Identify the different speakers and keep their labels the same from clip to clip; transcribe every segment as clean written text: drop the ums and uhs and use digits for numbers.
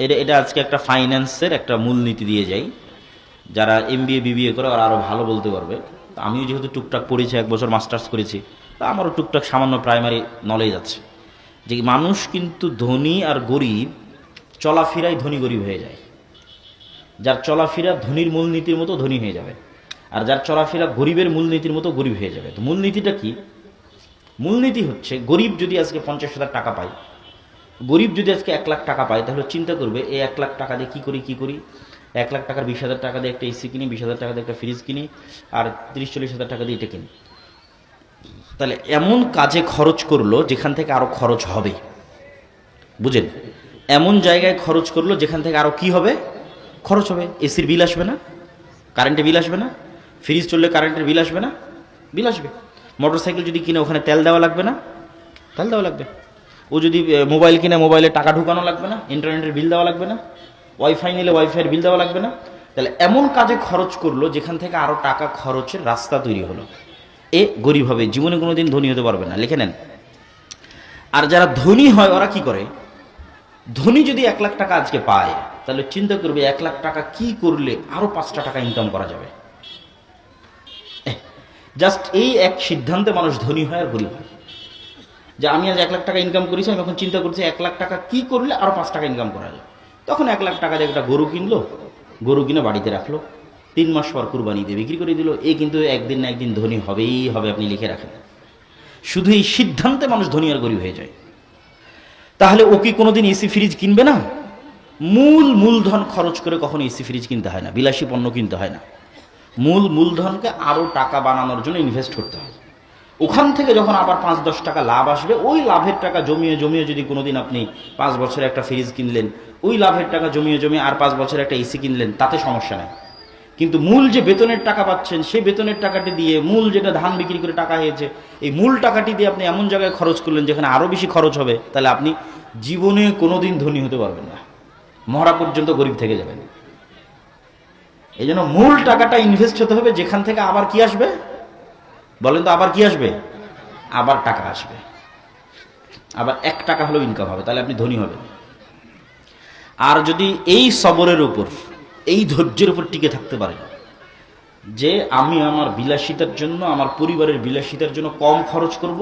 Speaker 1: এটা এটা আজকে একটা ফাইন্যান্সের একটা মূলনীতি দিয়ে যাই। যারা এমবিএ বিবিএ করে ওরা আরও ভালো বলতে পারবে। তো আমিও যেহেতু টুকটাক পড়েছি, 1 বছর মাস্টার্স করেছি, তা আমারও টুকটাক সামান্য প্রাইমারি নলেজ আছে যে মানুষ কিন্তু ধনী আর গরিব চলাফেরাই ধনী গরিব হয়ে যায়। যার চলাফেরা ধনীর মূলনীতির মতো ধনী হয়ে যাবে, আর যার চলাফেরা গরিবের মূলনীতির মতো গরিব হয়ে যাবে। তো মূলনীতিটা কি? মূলনীতি হচ্ছে গরিব যদি আজকে 50,000 টাকা পায়, গরিব যদি আজকে 1 লাখ টাকা পায়, তাহলে চিন্তা করবে এই 1 লাখ টাকা দিয়ে কী করি। 1 লাখ টাকার 20,000 টাকা দিয়ে একটা এসি কিনি, 20,000 টাকা দিয়ে একটা ফ্রিজ কিনি, আর 30-40,000 টাকা দিয়ে এটা কিনি। তাহলে এমন কাজে খরচ করলো যেখান থেকে আরো খরচ হবে, বুঝেন? এমন জায়গায় খরচ করলো যেখান থেকে আরো কি হবে, খরচ হবে। এসির বিল আসবে না, কারেন্টের বিল আসবে না, ফ্রিজ চললে কারেন্টের বিল আসবে না, বিল আসবে। মোটরসাইকেল যদি কিনে ওখানে তেল দেওয়া লাগবে না, তেল দেওয়া লাগবে। ও যদি মোবাইল কিনে মোবাইলে টাকা ঢুকানো লাগবে না, ইন্টারনেটের বিল দেওয়া লাগবে না, ওয়াইফাই নিলে ওয়াইফাইয়ের বিল দেওয়া লাগবে না। তাহলে এমন কাজে খরচ করলো যেখান থেকে আরো টাকা খরচের রাস্তা তৈরি হলো। এ গরিব হবে, জীবনে কোনোদিন ধনী হতে পারবে না, লিখে নেন। আর যারা ধনী হয় ওরা কি করে? ধনী যদি 1 লাখ টাকা আজকে পায়, তাহলে চিন্তা করবে 1 লাখ টাকা কি করলে আরো 5টা টাকা ইনকাম করা যাবে। জাস্ট এই এক সিদ্ধান্তে মানুষ ধনী হয় আর গরিব হয়। যে আমি আজ 1 লাখ টাকা ইনকাম করেছি, আমি এখন চিন্তা করছি 1 লাখ টাকা কি করলে আরো 5 টাকা ইনকাম করা যায়। তখন 1 লাখ টাকা দিয়ে একটা গরু কিনলো, গরু কিনে বাড়িতে রাখলো, 3 মাস পর কুরবানি দিয়ে বিক্রি করে দিল। এই কিন্তু একদিন না একদিন ধনী হবেই হবে, আপনি লিখে রাখেন। শুধু এই সিদ্ধান্তে মানুষ ধনী আর গরিব হয়ে যায়। তাহলে ও কি কোনোদিন এসি ফ্রিজ কিনবে না? মূলধন খরচ করে কখনো এসি ফ্রিজ কিনতে হয় না, বিলাসী পণ্য কিনতে হয় না। মূলধনকে আরো টাকা বানানোর জন্য ইনভেস্ট করতে হয়। ওখান থেকে যখন আবার 5-10 টাকা লাভ আসবে, ওই লাভের টাকা জমিয়ে জমিয়ে যদি কোনোদিন আপনি 5 বছরে একটা ফ্রিজ কিনলেন, ওই লাভের টাকা জমিয়ে জমিয়ে আর 5 বছরে একটা এসি কিনলেন, তাতে সমস্যা নাই। কিন্তু মূল যে বেতনের টাকা পাচ্ছেন, সেই বেতনের টাকাটি দিয়ে মূল যেটা ধান বিক্রি করে টাকা হয়েছে, এই মূল টাকাটি দিয়ে আপনি এমন জায়গায় খরচ করলেন যেখানে আরো বেশি খরচ হবে, তাহলে আপনি জীবনে কোনোদিন ধনী হতে পারবেন না, মরা পর্যন্ত গরিব থেকে যাবেন। এই জন্য মূল টাকাটা ইনভেস্ট হতে হবে যেখান থেকে আবার কি আসবে, বলেন তো? আবার কি আসবে? আবার টাকা আসবে, আবার 1 টাকা হলেও ইনকাম হবে, তাহলে আপনি ধনী হবেন। আর যদি এই সবরের উপর, এই ধৈর্যের উপর টিকে থাকতে পারেন যে আমি আমার বিলাসিতার জন্য, আমার পরিবারের বিলাসিতার জন্য কম খরচ করব,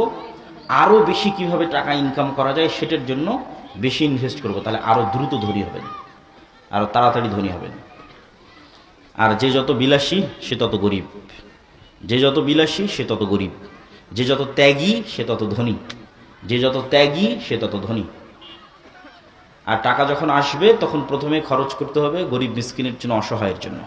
Speaker 1: আরো বেশি কিভাবে টাকা ইনকাম করা যায় সেটার জন্য বেশি ইনভেস্ট করব, তাহলে আরো দ্রুত ধনী হবেন, আরো তাড়াতাড়ি ধনী হবেন। আর যে যত বিলাসী সে তত গরিব, যে যত বিলাসী সে তত গরিব, যে যত ত্যাগী সে তত ধনী, যে যত ত্যাগী সে তত ধনী। আর টাকা যখন আসবে তখন প্রথমে খরচ করতে হবে গরিব মিসকিনের জন্য, অসহায়ের জন্য।